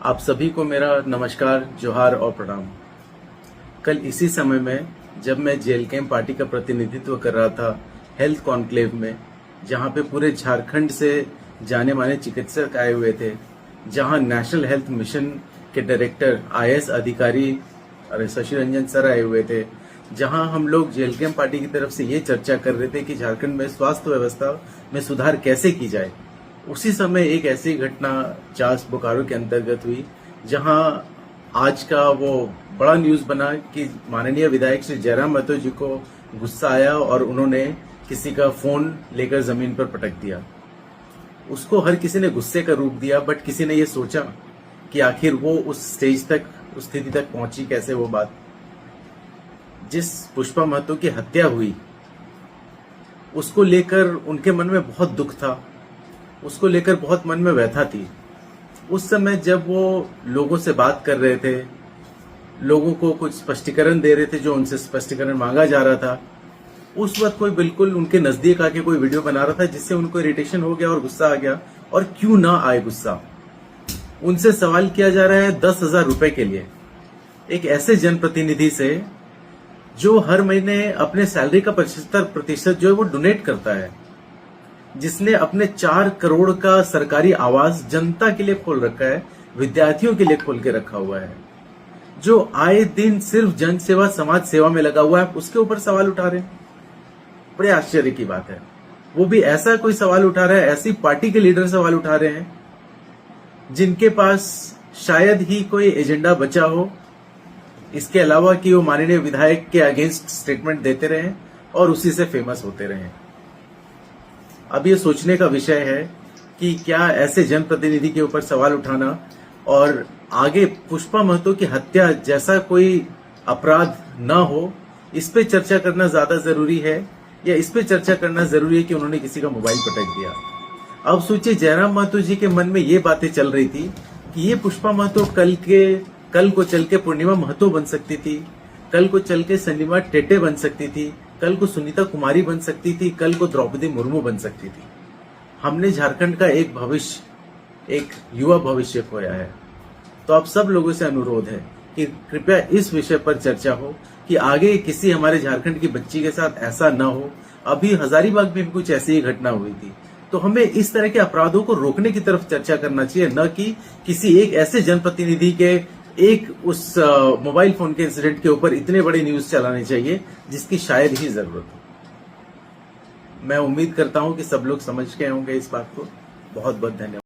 आप सभी को मेरा नमस्कार, जोहार और प्रणाम। कल इसी समय में जब मैं जेल कैंप पार्टी का प्रतिनिधित्व कर रहा था हेल्थ कॉन्क्लेव में, जहां पे पूरे झारखंड से जाने माने चिकित्सक आए हुए थे, जहां नेशनल हेल्थ मिशन के डायरेक्टर IAS अधिकारी शशि रंजन सर आए हुए थे, जहां हम लोग जेल कैंप पार्टी की तरफ से ये चर्चा कर रहे थे कि झारखंड में स्वास्थ्य व्यवस्था में सुधार कैसे की जाए। उसी समय एक ऐसी घटना चास बोकारो के अंतर्गत हुई, जहां आज का वो बड़ा न्यूज बना कि माननीय विधायक श्री जयराम महतो जी को गुस्सा आया और उन्होंने किसी का फोन लेकर जमीन पर पटक दिया। उसको हर किसी ने गुस्से का रूप दिया, बट किसी ने ये सोचा कि आखिर वो उस स्टेज तक, उस स्थिति तक पहुंची कैसे। वो बात, जिस पुष्पा महतो की हत्या हुई उसको लेकर उनके मन में बहुत दुख था, उसको लेकर बहुत मन में व्यथा थी। उस समय जब वो लोगों से बात कर रहे थे, लोगों को कुछ स्पष्टीकरण दे रहे थे, जो उनसे स्पष्टीकरण मांगा जा रहा था, उस वक्त कोई बिल्कुल उनके नजदीक आके कोई वीडियो बना रहा था, जिससे उनको इरिटेशन हो गया और गुस्सा आ गया। और क्यों ना आए गुस्सा, उनसे सवाल किया जा रहा है 10,000 रुपए के लिए, एक ऐसे जनप्रतिनिधि से जो हर महीने अपने सैलरी का 75% जो है वो डोनेट करता है, जिसने अपने 4 करोड़ का सरकारी आवास जनता के लिए खोल रखा है, विद्यार्थियों के लिए खोल के रखा हुआ है, जो आए दिन सिर्फ जन सेवा, समाज सेवा में लगा हुआ है, उसके ऊपर सवाल उठा रहे हैं। बड़े आश्चर्य की बात है। वो भी ऐसा कोई सवाल उठा रहा है, ऐसी पार्टी के लीडर सवाल उठा रहे हैं जिनके पास शायद ही कोई एजेंडा बचा हो, इसके अलावा कि वो माननीय विधायक के अगेंस्ट स्टेटमेंट देते रहे और उसी से फेमस होते रहे। अब ये सोचने का विषय है कि क्या ऐसे जनप्रतिनिधि के ऊपर सवाल उठाना और आगे पुष्पा महतो की हत्या जैसा कोई अपराध ना हो, इस पे चर्चा करना ज्यादा जरूरी है, या इस पे चर्चा करना जरूरी है कि उन्होंने किसी का मोबाइल पटक दिया। अब सोचिए, जयराम महतो जी के मन में ये बातें चल रही थी कि ये पुष्पा महतो कल को चल के पूर्णिमा महतो बन सकती थी, कल को चल के संजीवा टेटे बन सकती थी, कल को सुनीता कुमारी बन सकती थी, कल को द्रौपदी मुर्मू बन सकती थी। हमने झारखंड का एक भविष्य, एक युवा भविष्य खोया है। तो आप सब लोगों से अनुरोध है कि कृपया इस विषय पर चर्चा हो कि आगे किसी हमारे झारखंड की बच्ची के साथ ऐसा न हो। अभी हजारीबाग में भी कुछ ऐसी ही घटना हुई थी। तो हमें इस तरह के अपराधों को रोकने की तरफ चर्चा करना चाहिए, न कि किसी एक ऐसे जनप्रतिनिधि के एक उस मोबाइल फोन के इंसिडेंट के ऊपर इतने बड़े न्यूज चलाने चाहिए जिसकी शायद ही जरूरत हो। मैं उम्मीद करता हूं कि सब लोग समझ गए होंगे इस बात को। बहुत बहुत धन्यवाद।